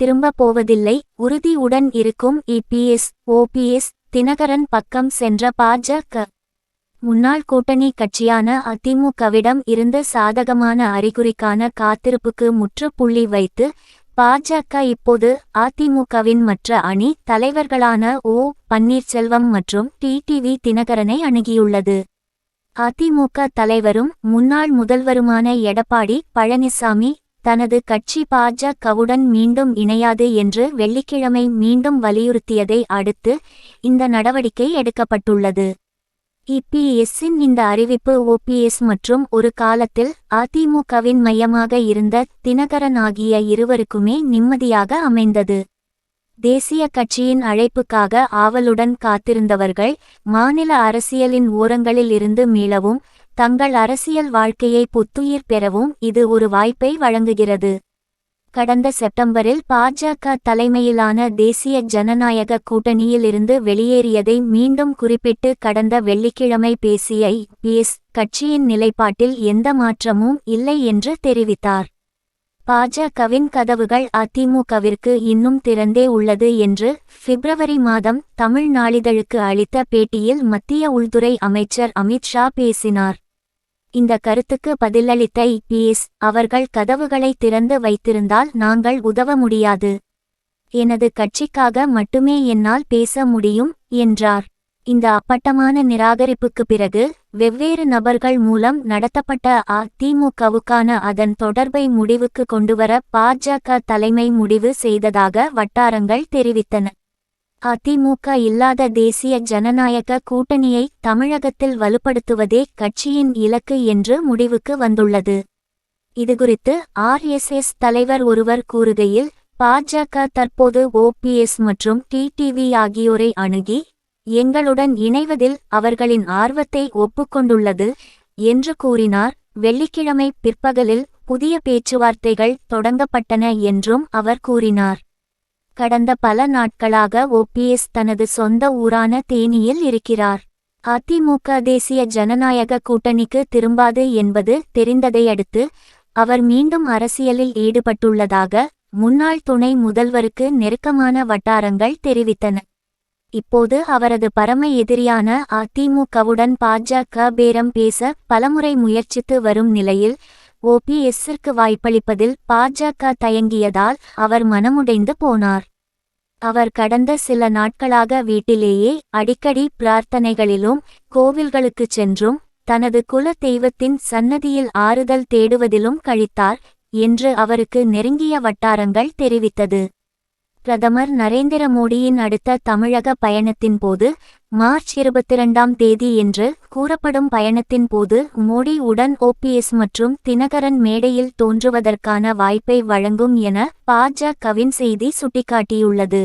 திரும்ப போவதில்லை, உறுதியுடன் இருக்கும் இபிஎஸ் ஓபிஎஸ் தினகரன் பக்கம் சென்ற பாஜக முன்னாள் கூட்டணி கட்சியான அதிமுகவிடம் இருந்து சாதகமான அறிகுறிக்கான காத்திருப்புக்கு முற்றுப்புள்ளி வைத்து பாஜக இப்போது அதிமுகவின் மற்ற அணி தலைவர்களான ஓ பன்னீர்செல்வம் மற்றும் டிடிவி தினகரனை அணுகியுள்ளது. அதிமுக தலைவரும் முன்னாள் முதல்வருமான எடப்பாடி பழனிசாமி தனது கட்சி பாஜகவுடன் மீண்டும் இணையாது என்று வெள்ளிக்கிழமை மீண்டும் வலியுறுத்தியதை அடுத்து இந்த நடவடிக்கை எடுக்கப்பட்டுள்ளது. இபிஎஸ்ஸின் இந்த அறிவிப்பு ஓபிஎஸ் மற்றும் ஒரு காலத்தில் அதிமுகவின் மையமாக இருந்த தினகரன் ஆகிய இருவருக்குமே நிம்மதியாக அமைந்தது. தேசிய கட்சியின் அழைப்புக்காக ஆவலுடன் காத்திருந்தவர்கள் மாநில அரசியலின் ஓரங்களில் இருந்து மீளவும் தங்கள் அரசியல் வாழ்க்கையை புத்துயிர் பெறவும் இது ஒரு வாய்ப்பை வழங்குகிறது. கடந்த செப்டம்பரில் பாஜக தலைமையிலான தேசிய ஜனநாயக கூட்டணியில் இருந்து வெளியேறியதை மீண்டும் குறிப்பிட்டு கடந்த வெள்ளிக்கிழமை பேசிய இபிஎஸ் கட்சியின் நிலைப்பாட்டில் எந்த மாற்றமும் இல்லை என்று தெரிவித்தார். பாஜகவின் கதவுகள் அதிமுகவிற்கு இன்னும் திறந்தே உள்ளது என்று பிப்ரவரி மாதம் தமிழ் நாளிதழுக்கு அளித்த பேட்டியில் மத்திய உள்துறை அமைச்சர் அமித்ஷா பேசினார். இந்த கருத்துக்கு பதிலளித்த இபிஎஸ், அவர்கள் கதவுகளை திறந்து வைத்திருந்தால் நாங்கள் உதவ முடியாது. எனது கட்சிக்காக மட்டுமே என்னால் பேச முடியும் என்றார். இந்த அப்பட்டமான நிராகரிப்புக்கு பிறகு வெவ்வேறு நபர்கள் மூலம் நடத்தப்பட்ட அதிமுகவுக்கான அதன் தொடர்பை முடிவுக்கு கொண்டுவர பாஜக தலைமை முடிவு செய்ததாக வட்டாரங்கள் தெரிவித்தன. அதிமுக இல்லாத தேசிய ஜனநாயக கூட்டணியை தமிழகத்தில் வலுப்படுத்துவதே கட்சியின் இலக்கு என்று முடிவுக்கு வந்துள்ளது. இதுகுறித்து ஆர்எஸ்எஸ் தலைவர் ஒருவர் கூறுகையில், பாஜக தற்போது ஓபிஎஸ் மற்றும் டிடிவி ஆகியோரை அணுகி எங்களுடன் இணைவதில் அவர்களின் ஆர்வத்தை ஒப்புக்கொண்டுள்ளது என்று கூறினார். வெள்ளிக்கிழமை பிற்பகலில் புதிய பேச்சுவார்த்தைகள் தொடங்கப்பட்டன என்றும் அவர் கூறினார். கடந்த பல நாட்களாக ஓபிஎஸ் தனது சொந்த ஊரான தேனியில் இருக்கிறார். அதிமுக தேசிய ஜனநாயக கூட்டணிக்கு திரும்பாது என்பது தெரிந்ததையடுத்து அவர் மீண்டும் அரசியலில் ஈடுபட்டுள்ளதாக முன்னாள் துணை முதல்வருக்கு நெருக்கமான வட்டாரங்கள் தெரிவித்தன. இப்போது அவரது பரம எதிரியான அதிமுகவுடன் பாஜக பேரம் பேச பலமுறை முயற்சித்து வரும் நிலையில் ஓபிஎஸ்ஸிற்கு வாய்ப்பளிப்பதில் பாஜக தயங்கியதால் அவர் மனமுடைந்து போனார். அவர் கடந்த சில நாட்களாக வீட்டிலேயே அடிக்கடி பிரார்த்தனைகளிலும் கோவில்களுக்குச் சென்றும் தனது குல தெய்வத்தின் சன்னதியில் ஆறுதல் தேடுவதிலும் கழித்தார் என்று அவருக்கு நெருங்கிய வட்டாரங்கள் தெரிவித்தது. பிரதமர் நரேந்திர மோடியின் அடுத்த தமிழக பயணத்தின் போது மார்ச் 22ஆம் தேதி என்று கூறப்படும் பயணத்தின் போது மோடி உடன் ஓபிஎஸ் மற்றும் தினகரன் மேடையில் தோன்றுவதற்கான வாய்ப்பை வழங்கும் என பாஜகவின் செய்தி சுட்டிக்காட்டியுள்ளது.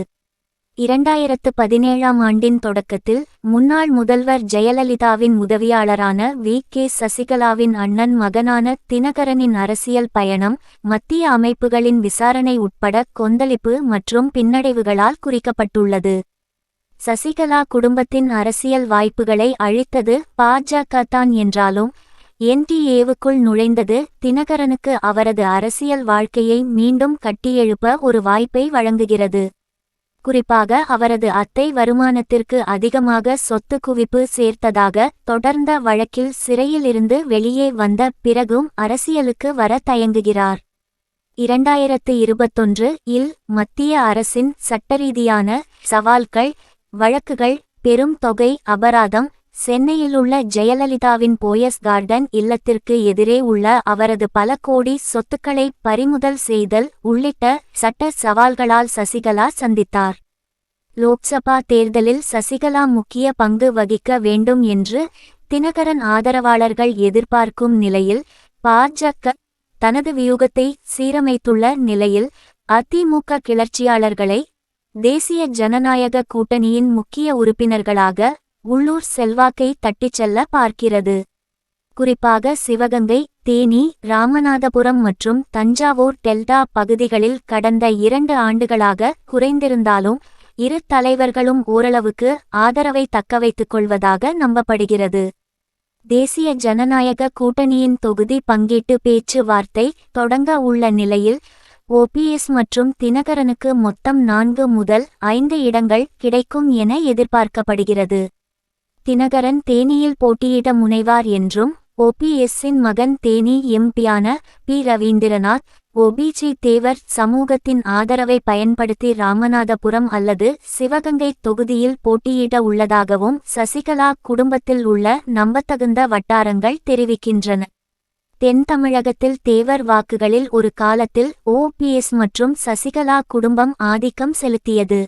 2017ஆம் ஆண்டின் தொடக்கத்தில் முன்னாள் முதல்வர் ஜெயலலிதாவின் உதவியாளரான வி.கே. சசிகலாவின் அண்ணன் மகனான தினகரனின் அரசியல் பயணம் மத்திய அமைப்புகளின் விசாரணை உட்பட கொந்தளிப்பு மற்றும் பின்னடைவுகளால் குறிக்கப்பட்டுள்ளது. சசிகலா குடும்பத்தின் அரசியல் வாய்ப்புகளை அழித்தது பாஜக தான் என்றாலும் என்டிஏவுக்குள் நுழைந்தது தினகரனுக்கு அவரது அரசியல் வாழ்க்கையை மீண்டும் கட்டியெழுப்ப ஒரு வாய்ப்பை வழங்குகிறது. குறிப்பாக அவரது அத்தை வருமானத்திற்கு அதிகமாக சொத்து குவிப்பு சேர்த்ததாக தொடர்ந்த வழக்கில் சிறையில் இருந்து வெளியே வந்த பிறகும் அரசியலுக்கு வர தயங்குகிறார். 2021 இல் மத்திய அரசின் சட்டரீதியான சவால்கள் வழக்குகள் பெரும் தொகை அபராதம் சென்னையிலுள்ள ஜெயலலிதாவின் போயஸ் கார்டன் இல்லத்திற்கு எதிரே உள்ள அவரது பல கோடி சொத்துக்களை பறிமுதல் செய்தல் உள்ளிட்ட சட்ட சவால்களால் சசிகலா சந்தித்தார். லோக்சபா தேர்தலில் சசிகலா முக்கிய பங்கு வகிக்க வேண்டும் என்று தினகரன் ஆதரவாளர்கள் எதிர்பார்க்கும் நிலையில் பாஜக தனது வியூகத்தை சீரமைத்துள்ள நிலையில் அதிமுக கிளர்ச்சியாளர்களை தேசிய ஜனநாயக கூட்டணியின் முக்கிய உறுப்பினர்களாக உள்ளூர் செல்வாக்கை தட்டிச் செல்ல பார்க்கிறது. குறிப்பாக சிவகங்கை, தேனி, ராமநாதபுரம் மற்றும் தஞ்சாவூர் டெல்டா பகுதிகளில் கடந்த 2 ஆண்டுகளாக குறைந்திருந்தாலும் இரு தலைவர்களும் ஓரளவுக்கு ஆதரவை தக்கவைத்துக் கொள்வதாக நம்பப்படுகிறது. தேசிய ஜனநாயக கூட்டணியின் தொகுதி பங்கீட்டு பேச்சுவார்த்தை தொடங்க உள்ள நிலையில் ஓபிஎஸ் மற்றும் தினகரனுக்கு மொத்தம் 4 முதல் 5 இடங்கள் கிடைக்கும் என எதிர்பார்க்கப்படுகிறது. தினகரன் தேனியில் போட்டியிட முனைவார் என்றும், ஓபிஎஸ்ஸின் மகன் தேனி எம்பியான பி. ரவீந்திரநாத் ஓபிஜி தேவர் சமூகத்தின் ஆதரவை பயன்படுத்தி ராமநாதபுரம் அல்லது சிவகங்கை தொகுதியில் போட்டியிட உள்ளதாகவும் சசிகலா குடும்பத்தில் உள்ள நம்பத்தகுந்த வட்டாரங்கள் தெரிவிக்கின்றன. தென் தமிழகத்தில் தேவர் வாக்குகளில் ஒரு காலத்தில் ஓபிஎஸ் மற்றும் சசிகலா குடும்பம் ஆதிக்கம் செலுத்தியது.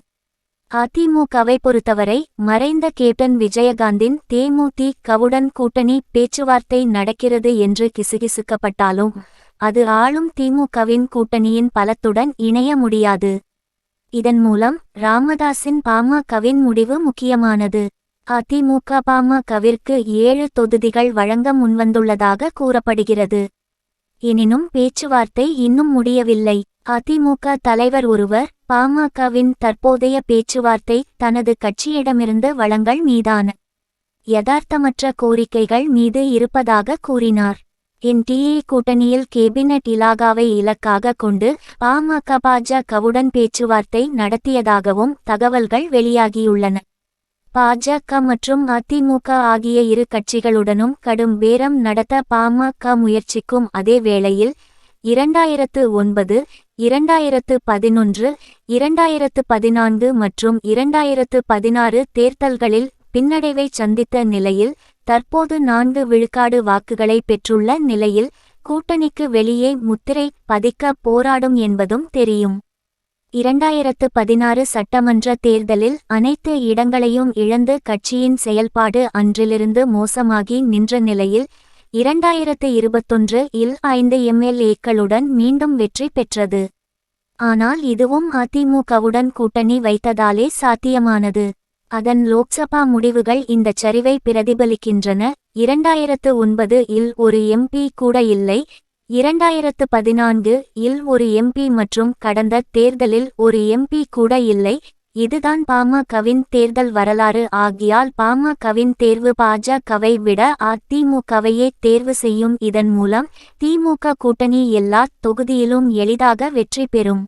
அதிமுகவை பொறுத்தவரை மறைந்த கேப்டன் விஜயகாந்தின் தேமுதிகவுடன் கூட்டணி பேச்சுவார்த்தை நடக்கிறது என்று கிசுகிசுக்கப்பட்டாலும் அது ஆளும் திமுகவின் கூட்டணியின் பலத்துடன் இணைய முடியாது. இதன் மூலம் ராமதாஸின் பாமகவின் முடிவு முக்கியமானது. அதிமுக பாமகவிற்கு 7 தொகுதிகள் வழங்க முன்வந்துள்ளதாக கூறப்படுகிறது. எனினும் பேச்சுவார்த்தை இன்னும் முடியவில்லை. அதிமுக தலைவர் ஒருவர் பாமகவின் தற்போதைய பேச்சுவார்த்தை தனது கட்சியிடமிருந்து வழங்கல் மீதான யதார்த்தமற்ற கோரிக்கைகள் மீது இருப்பதாக கூறினார். என்டிஏ கூட்டணியில் கேபினட் இலாகாவை இலக்காக கொண்டு பாமக பாஜகவுடன் பேச்சுவார்த்தை நடத்தியதாகவும் தகவல்கள் வெளியாகியுள்ளன. பாஜக மற்றும் அதிமுக ஆகிய இரு கட்சிகளுடனும் கடும் பேரம் நடத்த பாமக முயற்சிக்கும் அதே வேளையில் 2009, 2011, 2014 மற்றும் 2016 தேர்தல்களில் பின்னடைவை சந்தித்த நிலையில் தற்போது 4 விழுக்காடு வாக்குகளை பெற்றுள்ள நிலையில் கூட்டணிக்கு வெளியே முத்திரை பதிக்க போராடும் என்பதும் தெரியும். 2016 சட்டமன்ற தேர்தலில் அனைத்து இடங்களையும் இழந்து கட்சியின் செயல்பாடு அன்றிலிருந்து மோசமாகி நின்ற நிலையில் 2021 இல் 5 எம்எல்ஏக்களுடன் மீண்டும் வெற்றி பெற்றது. ஆனால் இதுவும் அதிமுகவுடன் கூட்டணி வைத்ததாலே சாத்தியமானது. அதன் லோக்சபா முடிவுகள் இந்த சரிவை பிரதிபலிக்கின்றன. 2009 இல் ஒரு எம்பி கூட இல்லை. 2014 இல் ஒரு எம்பி மற்றும் கடந்த தேர்தலில் ஒரு எம்பி கூட இல்லை. இதுதான் பாமகவின் தேர்தல் வரலாறு. ஆகியால் பாமகவின் தேர்வு பாஜகவை விட அதிமுகவையே தேர்வு செய்யும். இதன் மூலம் திமுக கூட்டணி எல்லா தொகுதியிலும் எளிதாக வெற்றி பெறும்.